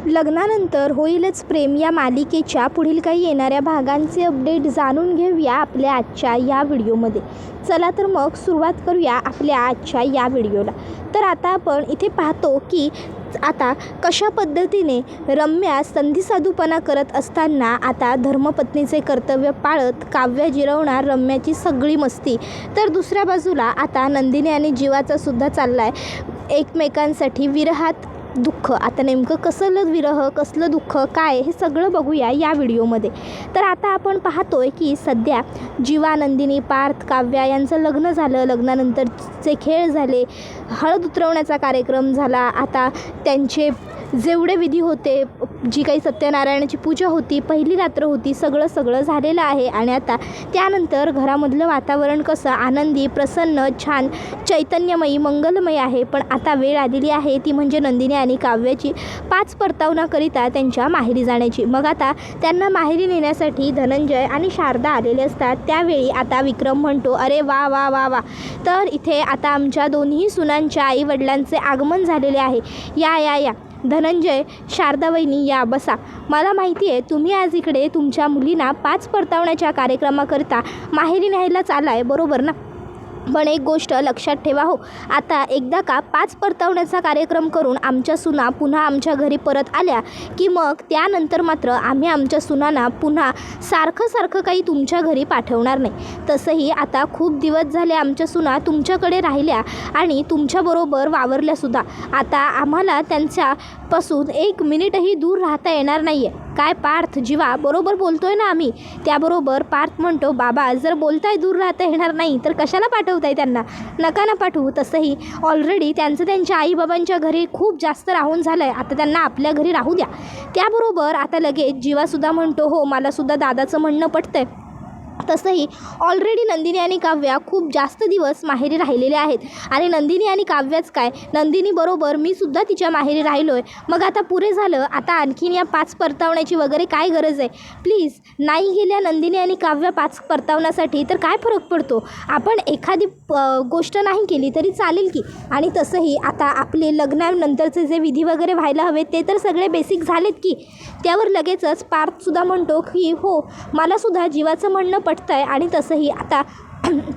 लग्नानंतर होईलच प्रेम या मालिकेच्या पुढील काही येणाऱ्या भागांचे अपडेट जाणून घेऊया आपल्या आजच्या या व्हिडिओमध्ये. चला तर मग सुरुवात करूया आपल्या आजच्या या व्हिडिओला. तर आता आपण इथे पाहतो की आता कशा पद्धतीने रम्या संधीसाधूपणा करत असताना आता धर्मपत्नीचे कर्तव्य पाळत काव्य जिरवणार रम्याची सगळी मस्ती. तर दुसऱ्या बाजूला आता नंदिनी आणि जीवाचा सुद्धा चालला आहे एकमेकांसाठी विरहात दुःख. आता नेमकं कसलं विरह, कसलं दुःख, काय हे सगळं बघूया या व्हिडिओमध्ये. तर आता आपण पाहतोय की सध्या जीवा, नंदिनी, पार्थ, काव्या यांचं लग्न झालं. लग्नानंतरचे खेळ झाले, हळद उतरवण्याचा कार्यक्रम झाला. आता त्यांचे जेवढे विधी होते, जी काही सत्यनारायणाची पूजा होती, पहिली रात्र होती, सगळं झालेलं आहे. आणि आता त्यानंतर घरामधलं वातावरण कसं आनंदी, प्रसन्न, छान, चैतन्यमयी, मंगलमय आहे. पण आता वेळ आलेली आहे ती म्हणजे नंदिनी आणि काव्याची 5 परतावनाकरिता त्यांच्या माहेरी जाण्याची. मग आता त्यांना माहेरी नेण्यासाठी धनंजय आणि शारदा आलेले असतात. त्यावेळी आता विक्रम म्हणतो, अरे वा वा वा वा. तर इथे आता आमच्या दोन्ही सुनांच्या आईवडिलांचे आगमन झालेले आहे. या या या धनंजय, शारदा वहिनी या, बसा. मला माहिती आहे तुम्ही आज इकडे तुमच्या मुलींना 5 परतावण्याच्या कार्यक्रमाकरिता माहेरी न्यायलाच आलाय, बरोबर ना? पण एक गोष्ट लक्षात ठेवा हो, आता एकदा का 5 परतावण्याचा कार्यक्रम करून आमच्या सुना पुन्हा आमच्या घरी परत आल्या की मग त्यानंतर मात्र आम्ही आमच्या सुनांना पुन्हा सारखं काही तुमच्या घरी पाठवणार नाही. तसंही आता खूप दिवस झाले आमच्या सुना तुमच्याकडे राहिल्या आणि तुमच्याबरोबर वावरल्यासुद्धा. आता आम्हाला त्यांच्यापासून 1 मिनिटही दूर राहता येणार नाही आहे. काय पार्थ, जीवा, बरोबर बोलतोय ना आम्ही? त्याबरोबर पार्थ म्हणतो, बाबा जर बोलताय दूर राहता येणार नाही तर कशाला पाठवताय त्यांना? नका ना पाठवू. तसंही ऑलरेडी त्यांच्या आईबाबांच्या घरी खूप जास्त राहून झालं आहे, आता त्यांना आपल्या घरी राहू द्या. त्याबरोबर आता लगेच जीवासुद्धा म्हणतो, हो मलासुद्धा दादाचं म्हणणं पटतंय. तसंही ऑलरेडी नंदिनी आणि काव्या खूप जास्त दिवस माहेरी राहिलेले आहेत. आणि नंदिनी आणि काव्याच काय, नंदिनी बरोबर मी सुद्धा तिच्या माहेरी राहिलो आहे. मग आता पुरे झालं, आता आणखीन या 5 परतावण्याची वगैरे काय गरज आहे? प्लीज, नाही गेल्या नंदिनी आणि काव्या 5 परतावण्यासाठी तर काय फरक पडतो? आपण एखादी गोष्ट नाही केली तरी चालेल की. आणि तसंही आता आपले लग्नानंतरचे जे विधी वगैरे व्हायला हवेत ते तर सगळे बेसिक झालेत की. त्यावर लगेचच पार्थसुद्धा म्हणतो की हो मलासुद्धा जीवाचं म्हणणं पटतं आहे. आणि तसंही आता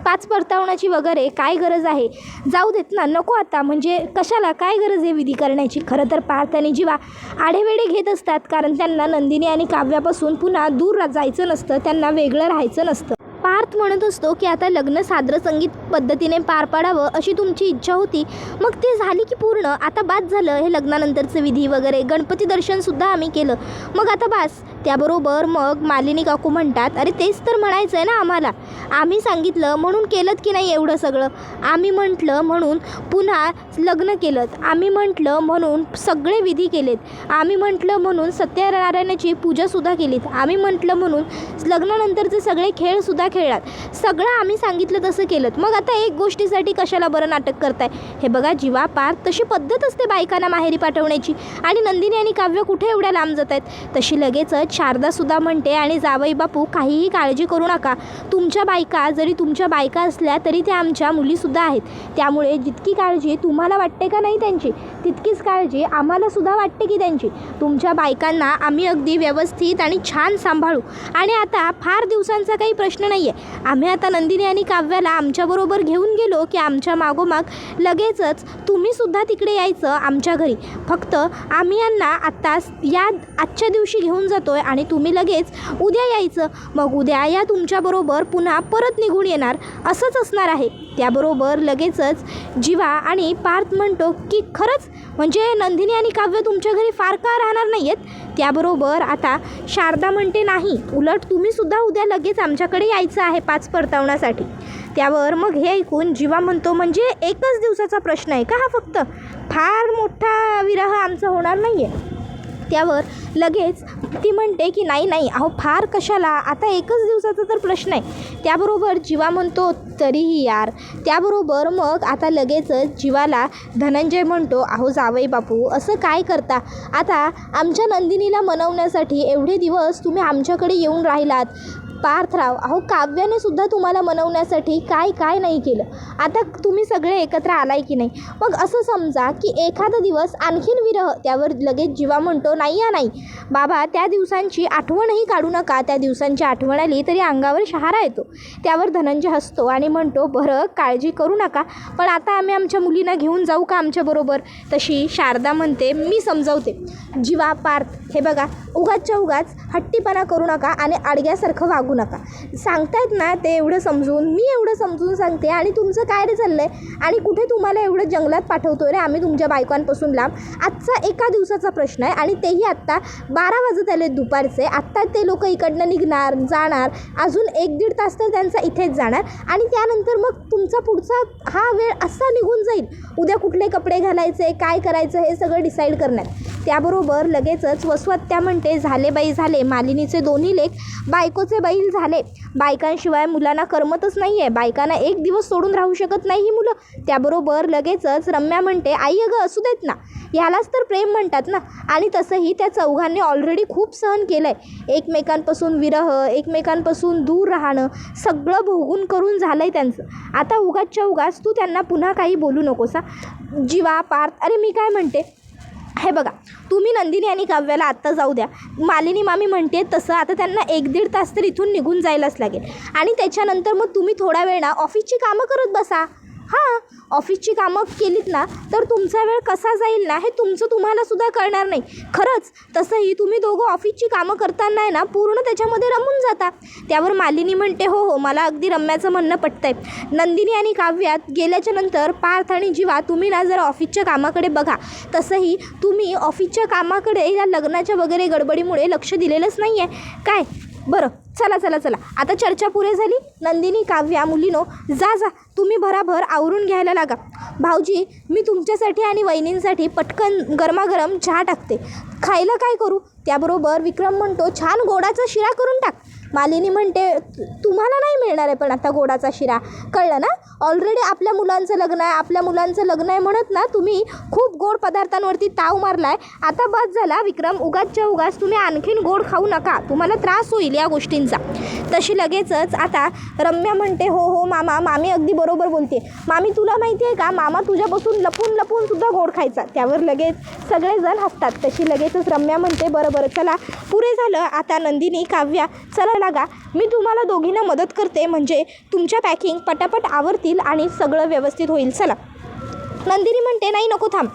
5 परतावण्याची वगैरे काय गरज आहे? जाऊ देत ना, नको आता. म्हणजे कशाला, काय गरज आहे विधी करण्याची? खरं तर पार्थ आणि जीवा आढेवेढे घेत असतात, कारण त्यांना नंदिनी आणि काव्यापासून पुन्हा दूर जायचं नसतं, त्यांना वेगळं राहायचं नसतं. पार्थ म्हणत असतो की आता लग्न सादर संगीत पद्धतीने पार पाडावं अशी तुमची इच्छा होती, मग ते झाली की पूर्ण. आता बास झालं हे लग्नानंतरचे विधी वगैरे. गणपती दर्शनसुद्धा आम्ही केलं, मग आता बास. त्याबरोबर मग मालिनी काकू म्हणतात, अरे तेच तर म्हणायचं आहे ना आम्हाला. आम्ही सांगितलं म्हणून केलं की नाही एवढं सगळं? आम्ही म्हटलं म्हणून पुन्हा लग्न केलं, आम्ही म्हटलं म्हणून सगळे विधी केलेत, आम्ही म्हटलं म्हणून सत्यनारायणाची पूजासुद्धा केलीत, आम्ही म्हटलं म्हणून लग्नानंतरचे सगळे खेळसुद्धा खेळलात. सगळं आम्ही सांगितलं तसं केलं. मग आता एक गोष्टीसाठी कशाला बरं नाटक करताय? हे बघा जीवा, पार्थ, तशी पद्धत असते बायकांना माहेरी पाठवण्याची. आणि नंदिनी आणि काव्य कुठे एवढ्या लांब जात आहेत? तशी लगेचच शारदासुद्धा म्हणते, आणि जावई बापू काहीही काळजी करू नका. तुमच्या बायका जरी तुमच्या बायका असल्या तरी त्या आमच्या मुलीसुद्धा आहेत. त्यामुळे जितकी काळजी तुम्हाला वाटते का नाही त्यांची, तितकीच काळजी आम्हालासुद्धा वाटते की त्यांची. तुमच्या बायकांना आम्ही अगदी व्यवस्थित आणि छान सांभाळू. आणि आता फार दिवसांचा काही प्रश्न नाही आहे. आम्ही आता नंदिनी आणि काव्याला आमच्याबरोबर घेऊन गेलो की आमच्या मागोमाग लगेचच तुम्हीसुद्धा तिकडे यायचं आमच्या घरी. फक्त आम्ही यांना आत्ता या आजच्या दिवशी घेऊन जातो आहे आणि तुम्ही लगेच उद्या यायचं. मग उद्या या तुमच्याबरोबर पुन्हा परत निघून येणार, असंच असणार आहे. त्याबरोबर लगेचच जीवा आणि पार्थ म्हणतो की खरंच, म्हणजे नंदिनी आणि काव्य तुमच्या घरी फार का राहणार नाही आहेत? त्याबरोबर आता शारदा म्हणते, नाही, उलट तुम्हीसुद्धा उद्या लगेच आमच्याकडे यायचं आहे 5 परतावण्यासाठी. त्यावर मग हे ऐकून जीवा म्हणतो, म्हणजे एकच दिवसाचा प्रश्न आहे का हा? फक्त फार मोठा विरह आमचा होणार नाही आहे. त्यावर लगेच ती म्हणते की नाही, अहो फार कशाला, आता एकच दिवसाचा तर प्रश्न आहे. त्याबरोबर जीवा म्हणतो, तरीही यार. त्याबरोबर मग आता लगेचच जीवाला धनंजय म्हणतो, अहो जावई बापू असं काय करता? आता आमच्या नंदिनीला मनवण्यासाठी एवढे दिवस तुम्ही आमच्याकडे येऊन राहिलात, पार्थराव, अहो काव्याने सुद्धा तुम्हाला मनवण्यासाठी काय काय नाही केलं. आता तुम्ही सगळे एकत्र आलाय की नाही. मग असं समजा की एखादा दिवस आणखीन विरह. त्यावर लगेच जीवा म्हणतो, नाही या नाही बाबा, त्या दिवसांची आठवणही काढू नका. त्या दिवसांची आठवण आली तरी अंगावर शहारा येतो. त्यावर धनंजय हसतो आणि म्हणतो, बरं काळजी करू नका, पण आता आम्ही आमच्या मुलींना घेऊन जाऊ का आमच्याबरोबर. तशी शारदा म्हणते, मी समजावते. जीवा, पार्थ, हे बघा उगाचच्या उगाच हट्टीपणा करू नका आणि अडग्यासारखं वागू नका. सांगतायत ना ते एवढं समजून, मी एवढं समजून सांगते आणि तुमचं काय रे चाललं आहे. आणि कुठे तुम्हाला एवढं जंगलात पाठवतोय रे आम्ही तुमच्या बायकांपासून लांब. आजचा एका दिवसाचा प्रश्न आहे आणि तेही आत्ता 12 वाजत आले दुपारचे. आत्ता ते लोक इकडनं निघणार जाणार, अजून 1-1.5 तास तर त्यांचा इथेच जाणार आणि त्यानंतर मग तुमचा पुढचा हा वेळ असा निघून जाईल. उद्या कुठले कपडे घालायचे, काय करायचं हे सगळं डिसाईड करण्यात. त्याबरोबर लगेचच वसुहत्या म्हणते, झाले बाई झाले. मालिनीचे दोन्ही लेक बायकोचे बैल झाले. बायकांशिवाय मुलांना करमतच नाही आहे. बायकांना एक दिवस सोडून राहू शकत नाही ही मुलं. त्याबरोबर लगेचच रम्या म्हणते, आई अगं असू देत ना, ह्यालाच तर प्रेम म्हणतात ना. आणि तसंही त्या चौघांनी ऑलरेडी खूप सहन केलं आहे. एकमेकांपासून विरह, एकमेकांपासून दूर राहणं, सगळं भोगून करून झालं आहे त्यांचं. आता उगाचच्या उगाच तू त्यांना पुन्हा काही बोलू नकोस. जीवा, पार्थ, अरे मी काय म्हणते, हे बघा तुम्ही नंदिनी आणि काव्याला आत्ता जाऊ द्या. मालिनी मामी म्हणते तसं आता त्यांना 1-1.5 तास तर इथून निघून जायलाच लागेल आणि त्याच्यानंतर मग तुम्ही थोडा वेळ ना ऑफिसची कामं करत बसा. हां, ऑफिसची कामं केलीत ना तर तुमचा वेळ कसा जाईल ना हे तुमचं तुम्हाला सुद्धा कळणार नाही. खरंच तसंही तुम्ही दोघं ऑफिसची कामं करताना आहे ना पूर्ण त्याच्यामध्ये रमून जाता. त्यावर मालिनी म्हणते, हो हो मला अगदी रम्याचं म्हणणं पटतंय. नंदिनी आणि काव्यात गेल्याच्या नंतर पार्थ आणि जीवा तुम्ही ना जरा ऑफिसच्या कामाकडे बघा. तसंही तुम्ही ऑफिसच्या कामाकडे या लग्नाच्या वगैरे गडबडीमुळे लक्ष दिलेलंच नाही आहे काय. बरं चला चला चला, आता चर्चा पुरे झाली. नंदिनी, काव्या, मुलीनो जा जा, तुम्ही भराभर आवरून घ्यायला लागा. भाऊजी मी तुमच्यासाठी आणि वहिनींसाठी पटकन गरमागरम चहा टाकते. खायला काय करू. त्याबरोबर विक्रम म्हणतो, छान गोडाचा शिरा करून टाक. मालिनी म्हणते, तुम्हाला नाही मिळणार आहे पण आता गोडाचा शिरा, कळलं ना. ऑलरेडी आपल्या मुलांचं लग्न आहे, आपल्या मुलांचं लग्न आहे म्हणत ना तुम्ही खूप गोड पदार्थांवरती ताव मारला आहे. आता बस झाला विक्रम, उगाचच्या उगाच तुम्ही आणखीन गोड खाऊ नका, तुम्हाला त्रास होईल या गोष्टींचा. तशी लगेचच आता रम्या म्हणते, हो हो मामा, मामी अगदी बरोबर बोलते. मामी तुला माहिती आहे का, मामा तुझ्यापासून लपून लपून सुद्धा गोड खायचा. त्यावर लगेच सगळेजण हसतात. तशी लगेचच रम्या म्हणते, बरं बरं चला पुरे झालं. आता नंदिनी, काव्या चला लागा, मी तुम्हाला दोघींना मदत करते म्हणजे तुमच्या पॅकिंग पटापट आवरतील आणि सगळं व्यवस्थित होईल. चला. नंदिनी म्हणते, नाही नको थांब.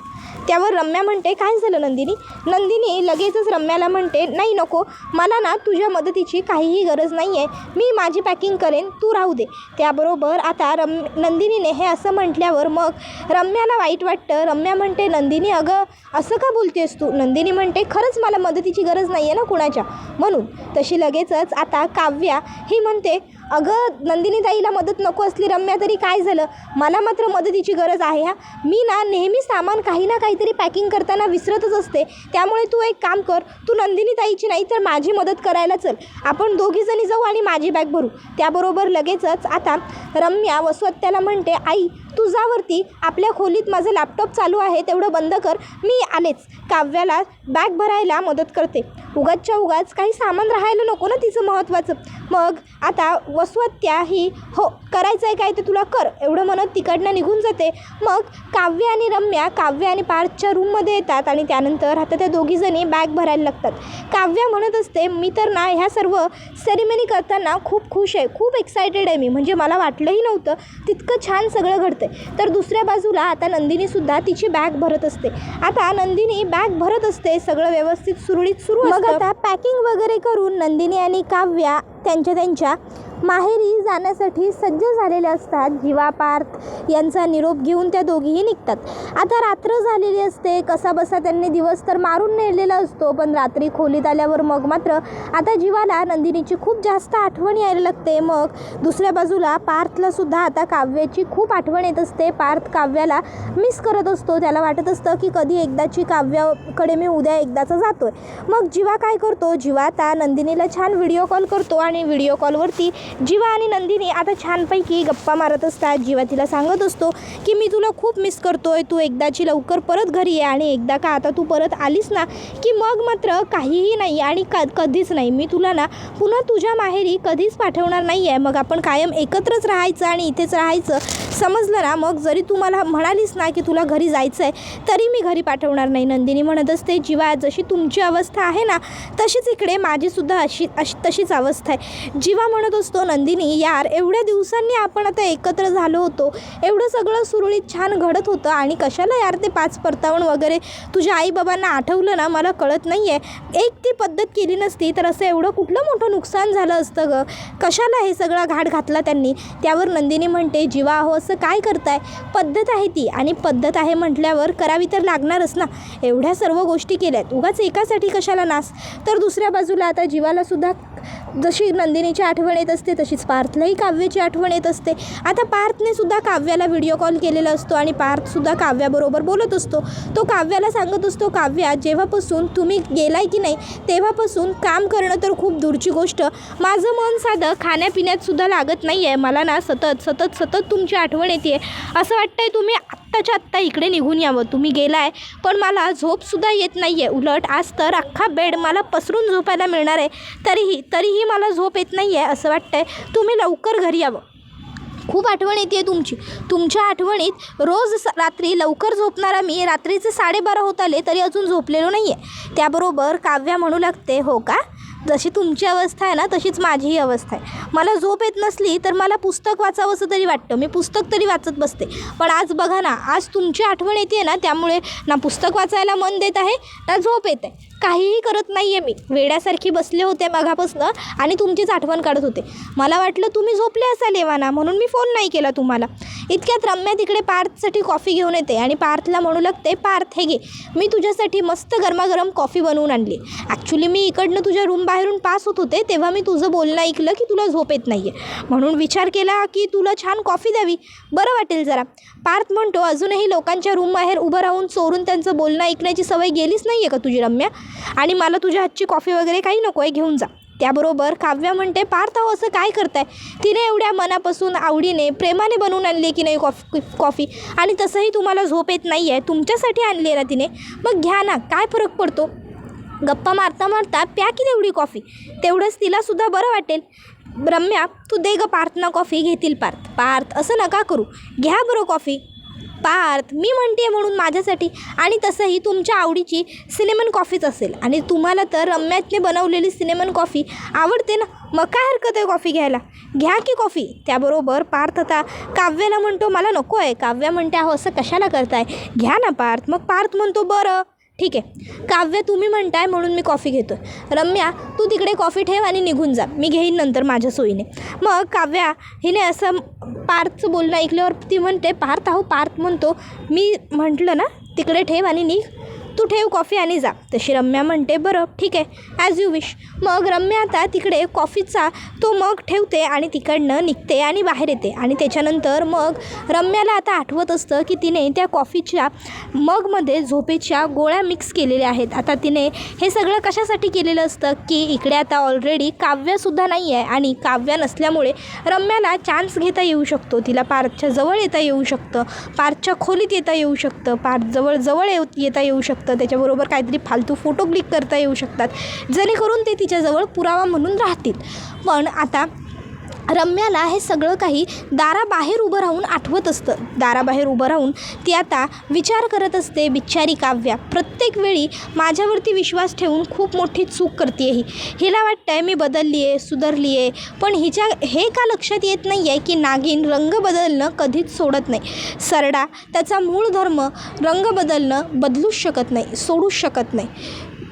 त्यावर रम्या म्हणते, काय झालं नंदिनी. नंदिनी लगेचच रम्याला म्हणते, नाही नको, मला ना तुझ्या मदतीची काहीही गरज नाही आहे, मी माझी पॅकिंग करेन, तू राहू दे. त्याबरोबर आता नंदिनीने हे असं म्हटल्यावर मग रम्याला वाईट वाटतं. रम्या म्हणते, नंदिनी अगं असं का बोलतेस तू. नंदिनी म्हणते, खरंच मला मदतीची गरज नाही आहे ना कुणाच्या, म्हणून. तशी लगेचच आता काव्या ही म्हणते, अगं नंदिनी ताईला मदत नको असली रम्या तरी काय झालं, मला मात्र मदतीची गरज आहे. हा मी ना नेहमी सामान काही ना काहीतरी पॅकिंग करताना विसरतच असते, त्यामुळे तू एक काम कर, तू नंदिनी ताईची नाही तर माझी मदत करायला चल, आपण दोघीजणी जाऊ आणि माझी बॅग भरू. त्याबरोबर लगेचच आता रम्या वसुहत्याला म्हणते, आई तू जावरती, आपल्या खोलीत माझं लॅपटॉप चालू आहे तेवढं बंद कर, मी आलेच. काव्याला बॅग भरायला मदत करते. उगाचच्या उगाच काही सामान राहायला नको ना तिचं महत्त्वाचं. मग आता वसुहत्या ही, हो करायचं आहे काय ते तुला कर, एवढं म्हणत तिकडनं निघून जाते. मग काव्य आणि रम्या काव्य आणि पार्थच्या रूममध्ये येतात आणि त्यानंतर आता त्या दोघीजणी बॅग भरायला लागतात. काव्या म्हणत असते, मी तर ना ह्या सर्व सेरेमनी करताना खूप खुश आहे, खूप एक्सायटेड आहे मी, म्हणजे मला वाटलंही नव्हतं तितकं छान सगळं घडतं. तर दुसऱ्या बाजूला आता नंदिनीसुद्धा तिची बॅग भरत असते. आता नंदिनी बॅग भरत असते, सगळं व्यवस्थित सुरळीत सुरू. मग आता पॅकिंग वगैरे करून नंदिनी आणि काव्या त्यांच्या माहेरी जाण्यासाठी सज्ज झालेले असतात. जीवा, पार्थ यांचा निरोप घेऊन त्या दोघीही निघतात. आता रात्र झालेली असते, कसा बसा त्यांनी दिवस तर मारून नेलेला असतो, पण रात्री खोलीत आल्यावर मग मात्र आता जीवाला नंदिनीची खूप जास्त आठवण यायला लागते. मग दुसऱ्या बाजूला पार्थला सुद्धा आता काव्याची खूप आठवण येत असते. पार्थ काव्याला मिस करत असतो, त्याला वाटत असतं की कधी एकदाची काव्याकडे मी उद्या एकदाचा जातोय. मग जीवा काय करतो, जीवा आता नंदिनीला छान व्हिडिओ कॉल करतो आणि व्हिडिओ कॉलवरती जीवा आणि नंदिनी आता छानपैकी गप्पा मारत असतात. जीवा तिला सांगत असतो की मी तुला खूप मिस करतोय, तू एकदाची लवकर परत घरी ये आणि एकदा का आता तू परत आलीस ना की मग मात्र काहीही नाही आणि कधीच नाही, मी तुला ना पुन्हा तुझ्या माहेरी कधीच पाठवणार नाही आहे. मग आपण कायम एकत्रच राहायचं आणि इथेच राहायचं, समजलं ना. मग जरी तू मला म्हणालीस ना की तुला घरी जायचं आहे तरी मी घरी पाठवणार नाही. नंदिनी म्हणत असते जीवा जशी तुमची अवस्था आहे ना तशीच इकडे माझीसुद्धा तशीच अवस्था आहे. जीवा म्हणत असतो नंदिनी यार एवढ्या दिवसांनी आपण आता एकत्र झालो होतो, एवढं सगळं सुरळीत छान घडत होतं आणि कशाला यार ते 5 वगैरे तुझ्या आईबाबांना आठवलं ना, मला कळत नाही आहे. एक ती पद्धत केली नसती तर असं एवढं कुठलं मोठं नुकसान झालं असतं गं, कशाला हे सगळा घाट घातला त्यांनी. त्यावर नंदिनी म्हणते जीवा हो असं काय करताय, पद्धत आहे ती आणि पद्धत आहे म्हटल्यावर करावी तर लागणारच ना. एवढ्या सर्व गोष्टी केल्यात उगाच एकासाठी कशाला नास. तर दुसऱ्या बाजूला आता जीवाला सुद्धा जशी नंदिनीची आठवण येत असते तशीच पार्थलाही काव्याची आठवण येत असते. आता पार्थने सुद्धा काव्याला व्हिडिओ कॉल केलेला असतो आणि पार्थसुद्धा काव्याबरोबर बोलत असतो. तो काव्याला सांगत असतो काव्या जेव्हापासून तुम्ही गेलाय की नाही तेव्हापासून काम करणं तर खूप दूरची गोष्ट, माझं मन साधं खाण्यापिण्यात सुद्धा लागत नाही आहे. मला ना सतत तुमची आठवण येते. असं वाटतंय तुम्ही आत्ताच्या आत्ता इकडे निघून यावं. तुम्ही गेलाय पण मला झोपसुद्धा येत नाही आहे. उलट आज तर अख्खा बेड मला पसरून झोपायला मिळणार आहे, तरीही मला झोप येत नाही आहे. असं वाटतंय तुम्ही लवकर घरी यावं. खूप आठवण येते तुमची. तुमच्या आठवणीत रोज रात्री लवकर झोपणारा मी रात्रीचे 12:30 होत आले तरी अजून झोपलेलो नाही आहे. त्याबरोबर काव्या म्हणू लागते हो का, जशी तुमची अवस्था आहे ना तशीच माझीही अवस्था आहे. मला झोप येत नसली तर मला पुस्तक वाचावं असं तरी वाटतं, मी पुस्तक तरी वाचत बसते. पण आज बघा ना, आज तुमची आठवण येते ना त्यामुळे ना पुस्तक वाचायला मन देत आहे ना झोप येत आहे, काहीही करत नाही आहे. मी वेड्यासारखी बसले होते मगापासून आणि तुमचीच आठवण काढत होते. मला वाटलं तुम्ही झोपले असाल एव्हाना म्हणून मी फोन नाही केला तुम्हाला. इतक्यात रम्या तिकडे पार्थसाठी कॉफी घेऊन येते आणि पार्थला म्हणू लागते पार्थ हे घे, मी तुझ्यासाठी मस्त गरमागरम कॉफी बनवून आणली. ॲक्च्युली मी इकडनं तुझ्या रूम बाहेरून पास होत होते तेव्हा मी तुझं बोलणं ऐकलं की तुला झोप येत नाही आहे म्हणून विचार केला की तुला छान कॉफी द्यावी, बरं वाटेल जरा. पार्थ म्हणतो अजूनही लोकांच्या रूम बाहेर उभं राहून चोरून त्यांचं बोलणं ऐकण्याची सवय गेलीच नाही आहे का तुझी रम्या, आणि मला तुझ्या हातची कॉफी वगैरे काही नको आहे, घेऊन जा. त्याबरोबर काव्या म्हणते पार्थ हो असं काय करताय, तिने एवढ्या मनापासून आवडीने प्रेमाने बनवून आणली की नाही कॉफी आणि तसंही तुम्हाला झोप येत नाही आहे, तुमच्यासाठी आणली आहे ना तिने, मग घ्या ना, काय फरक पडतो. गप्पा मारता मारता प्या की तेवढी कॉफी, तेवढंच तिलासुद्धा बरं वाटेल. रम्या तू दे ग पार्थना कॉफी. घेतील पार्थ असं नका करू, घ्या बरं कॉफी. पार्थ मी म्हणते म्हणून माझ्यासाठी, आणि तसंही तुमच्या आवडीची सिनेमन कॉफीच असेल आणि तुम्हाला तर रम्याने बनवलेली सिनेमन कॉफी आवडते ना, मग काय हरकत आहे कॉफी घ्यायला, घ्या की कॉफी. त्याबरोबर पार्थ आता काव्याला म्हणतो मला नको आहे. काव्या म्हणते अहो असं कशाला करताय, घ्या ना पार्थ. मग पार्थ म्हणतो बरं ठीक आहे काव्य तुम्ही म्हणताय म्हणून मी कॉफी घेतो. रम्या तू तिकडे कॉफी ठेव आणि निघून जा, मी घेईन नंतर माझ्या सोयीने. मग काव्या हिने असं पार्थचं बोलणं ऐकल्यावर ती म्हणते पार्थ अहो, पार्थ म्हणतो मी म्हटलं ना तिकडे ठेव आणि निघ, तू ठेव कॉफी आणि जा. तशी रम्या म्हणते बरं ठीक आहे ॲज यू विश. मग रम्या आता तिकडे कॉफीचा तो मग ठेवते आणि तिकडनं निघते आणि बाहेर येते. आणि त्याच्यानंतर मग रम्याला आता आठवत असतं की तिने त्या कॉफीच्या मगमध्ये झोपेच्या गोळ्या मिक्स केलेल्या आहेत. आता तिने हे सगळं कशासाठी केलेलं असतं की इकडे आता ऑलरेडी काव्यासुद्धा नाही आहे आणि काव्या नसल्यामुळे रम्याला चान्स घेता येऊ शकतो, तिला पार्थच्या जवळ येता येऊ शकतं, पार्थच्या खोलीत येता येऊ शकतं, पार्थ जवळ येता येऊ शकतं, त्याच्याबरोबर काहीतरी फालतू फोटो क्लिक करता येऊ शकतात जेणेकरून ते तिच्याजवळ पुरावा म्हणून राहतील. पण आता रम्याला हे सगळं काही दाराबाहेर उभं राहून आठवत असतं. दाराबाहेर उभं राहून ती आता विचार करत असते बिचारी काव्या प्रत्येक वेळी माझ्यावरती विश्वास ठेवून खूप मोठी चूक करते ही, हिला वाटतं आहे मी बदलली आहे सुधारली आहे, पण हिच्या हे का लक्षात येत नाही आहे की नागिन रंग बदलणं कधीच सोडत नाही. सरडा त्याचा मूळ धर्म रंग बदलणं बदलूच शकत नाही, सोडूच शकत नाही.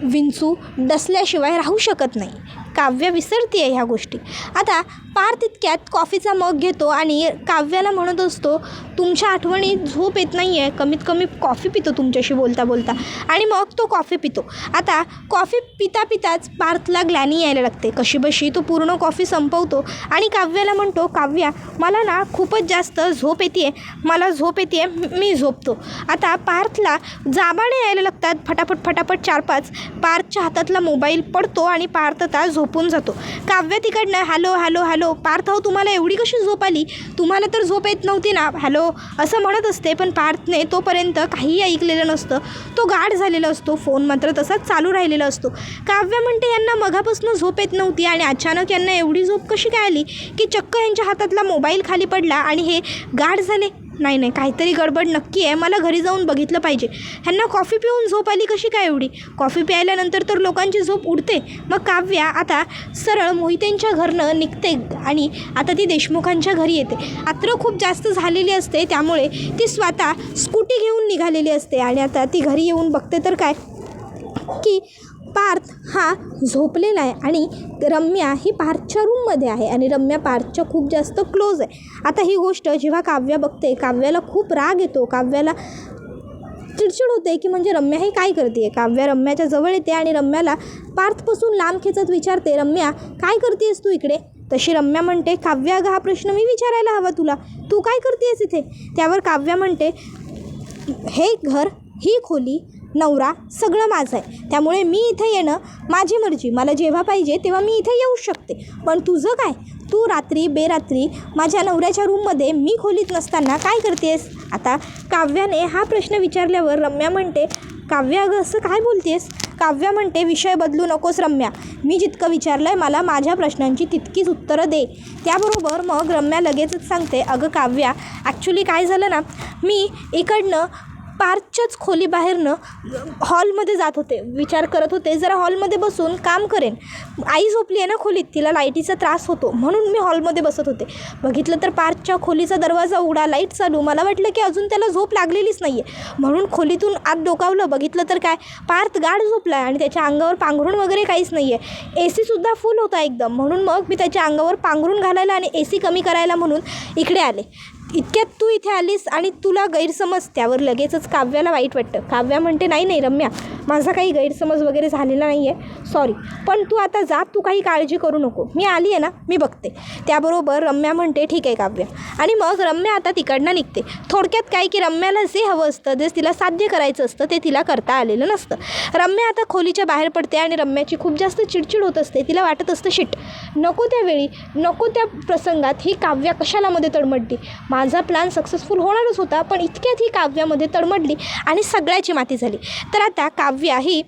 विंचू डसल्याशिवाय राहू शकत नाही. काव्य विसरते आहे ह्या गोष्टी. आता पार्थ इतक्यात कॉफीचा मग घेतो आणि काव्याला म्हणत असतो तुमच्या आठवणीत झोप येत नाही आहे, कमीत कमी कॉफी पितो तुमच्याशी बोलता बोलता. आणि मग तो कॉफी पितो. आता कॉफी पिताच पार्थला ग्लानी यायला लागते. कशीबशी तो पूर्ण कॉफी संपवतो आणि काव्याला म्हणतो काव्या मला ना खूपच जास्त झोप येते, मला झोप येते, मी झोपतो. आता पार्थला जाबाने यायला लागतात फटाफट 4-5. पार्थच्या हातातला मोबाईल पडतो आणि पार्थ आता झोप झोपून जातो. काव्य तिकडनं हॅलो हॅलो हॅलो पार्थ हो तुम्हाला एवढी कशी झोप आली, तुम्हाला तर झोप येत नव्हती ना, हॅलो असं म्हणत असते. पण पार्थने तोपर्यंत काहीही ऐकलेलं नसतं. तो गाढ झालेला असतो. फोन मात्र तसाच चालू राहिलेला असतो. काव्य म्हणते यांना मगापासून झोप येत नव्हती आणि अचानक यांना एवढी झोप कशी काय आली की चक्क यांच्या हातातला मोबाईल खाली पडला आणि हे गाढ झाले. नाही काहीतरी गडबड नक्की आहे, मला घरी जाऊन बघितलं पाहिजे. ह्यांना कॉफी पिऊन झोप आली कशी काय एवढी. कॉफी प्यायल्यानंतर तर लोकांची झोप उडते. मग काव्या आता सरळ मोहितेंच्या घरनं निघते आणि आता ती देशमुखांच्या घरी येते. रात्र खूप जास्त झालेली असते त्यामुळे ती स्वतः स्कूटी घेऊन निघालेली असते आणि आता ती घरी येऊन बघते तर काय की पार्थ हा झोपलेला आहे आणि रम्या ही पार्थच्या रूममध्ये आहे आणि रम्या पार्थच्या खूप जास्त क्लोज आहे. आता ही गोष्ट जेव्हा काव्या बघते, काव्याला खूप राग येतो. काव्याला चिडचिड होते की म्हणजे रम्या ही काय करते. काव्या रम्याच्या जवळ येते आणि रम्याला पार्थपासून लांब खेचत विचारते, रम्या काय करतेस तू इकडे. तशी रम्या म्हणते, काव्या अगं हा प्रश्न मी विचारायला हवा तुला, तू काय करतेस इथे. त्यावर काव्या म्हणते, हे घर, ही खोली, नवरा सगळं माझं आहे, त्यामुळे मी इथे येणं माझी मर्जी, मला जेव्हा पाहिजे तेव्हा मी इथे येऊ शकते. पण तुझं काय, तू रात्री बेरात्री माझ्या नवऱ्याच्या रूममध्ये मी खोलीत नसताना काय करतेस. आता काव्याने हा प्रश्न विचारल्यावर रम्या म्हणते, काव्या अगं असं काय बोलतेस. काव्या म्हणते, विषय बदलू नकोस रम्या, मी जितकं विचारलं आहे मला माझ्या प्रश्नांची तितकीच उत्तरं दे. त्याबरोबर मग रम्या लगेचच सांगते, अगं काव्या ॲक्च्युली काय झालं ना, मी इकडनं पार्थच्याच खोलीबाहेरनं हॉलमध्ये जात होते, विचार करत होते जरा हॉलमध्ये बसून काम करेन. आई झोपली आहे ना खोलीत, तिला लाईटीचा त्रास होतो म्हणून मी हॉलमध्ये बसत होते. बघितलं तर पार्थच्या खोलीचा दरवाजा उघडा, लाईट चालू. मला वाटलं की अजून त्याला झोप लागलेलीच नाही आहे म्हणून खोलीतून आत डोकावलं. बघितलं तर काय, पार्थ गाढ झोपला आहे आणि त्याच्या अंगावर पांघरूण वगैरे काहीच नाही आहे. AC सुद्धा फुल होता एकदम, म्हणून मग मी त्याच्या अंगावर पांघरूण घालायला आणि AC कमी करायला म्हणून इकडे आले. इतक्यात तू इथे आलीस आणि तुला गैरसमज. त्यावर लगेचच काव्याला वाईट वाटतं. काव्या म्हणते, नाही रम्या, माझा काही गैरसमज वगैरे झालेला नाही आहे, सॉरी, पण तू आता जा, तू काही काळजी करू नको, मी आली आहे ना, मी बघते. त्याबरोबर रम्या म्हणते, ठीक आहे काव्या. आणि मग रम्या आता तिकडनं निघते. थोडक्यात काय की रम्याला जे हवं असतं, जे तिला साध्य करायचं असतं ते तिला करता आलेलं नसतं. रम्या आता खोलीच्या बाहेर पडते आणि रम्याची खूप जास्त चिडचिड होत असते. तिला वाटत असतं, शिट, नको त्या वेळी, नको त्या प्रसंगात ही काव्या कशाला मध्ये तडमडली. माझा प्लॅन सक्सेसफुल होणारच होता, पण इतक्यात ही काव्यामध्ये तडमडली आणि सगळ्याची माती झाली. तर आता काव्या ही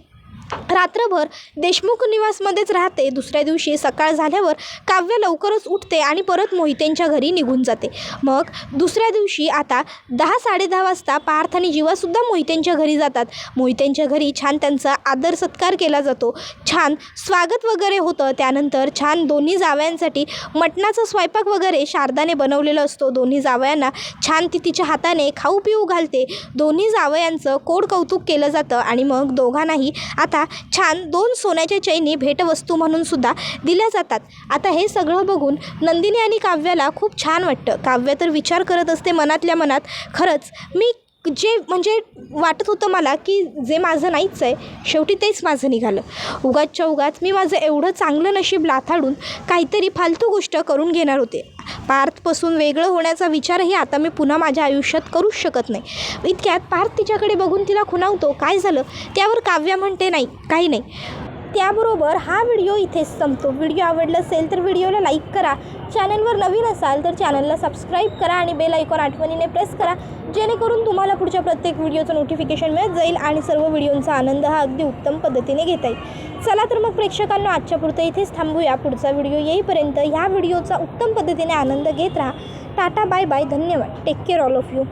रात्रभर देशमुख निवासमध्येच राहते. दुसऱ्या दिवशी सकाळ झाल्यावर काव्य लवकरच उठते आणि परत मोहितेंच्या घरी निघून जाते. मग दुसऱ्या दिवशी आता 10-10:30 वाजता पार्थ आणि जीवासुद्धा मोहितेंच्या घरी जातात. मोहितेंच्या घरी छान त्यांचा आदर सत्कार केला जातो, छान स्वागत वगैरे होतं. त्यानंतर छान दोन्ही जावयांसाठी मटणाचा स्वयंपाक वगैरे शारदाने बनवलेलं असतो. दोन्ही जावयांना छान ती तिच्या हाताने खाऊ पिऊ घालते. दोन्ही जावयांचं कोड कौतुक केलं जातं आणि मग दोघांनाही आता छान 2 सोन्याच्या चैनी भेटवस्तू म्हणून सुद्धा दिल्या जातात. आता हे सगळं बघून नंदिनी आणि काव्याला खूप छान वाटतं. काव्य तर विचार करत असते मनातल्या मनात, खरंच मी जे म्हणजे वाटत होतं मला की जे माझं नाहीच आहे, शेवटी तेच माझं निघालं. उगाचच्या उगाच मी माझं एवढं चांगलं नशीब लाथाडून काहीतरी फालतू गोष्ट करून घेणार होते. पार्थपासून वेगळं होण्याचा विचारही आता मी पुन्हा माझ्या आयुष्यात करूच शकत नाही. इतक्यात पार्थ तिच्याकडे बघून तिला खुणावतो, काय झालं. त्यावर काव्या म्हणते, नाही काही नाही. त्याबरोबर हा व्हिडिओ इथेच संपतो. व्हिडिओ आवडला असेल तर व्हिडिओला लाईक करा, चॅनलवर नवीन असाल तर चॅनलला सबस्क्राईब करा आणि बेल आयकॉन आठवणीने प्रेस करा, जेणेकरून तुम्हाला पुढच्या प्रत्येक व्हिडिओचं नोटिफिकेशन मिळत जाईल आणि सर्व व्हिडिओंचा आनंद हा अगदी उत्तम पद्धतीने घेता येईल. चला तर मग प्रेक्षकांना आजच्या पुरतं इथेच थांबूया. पुढचा व्हिडिओ येईपर्यंत ह्या व्हिडिओचा उत्तम पद्धतीने आनंद घेत राहा. टाटा, बाय बाय, धन्यवाद, take care all of you.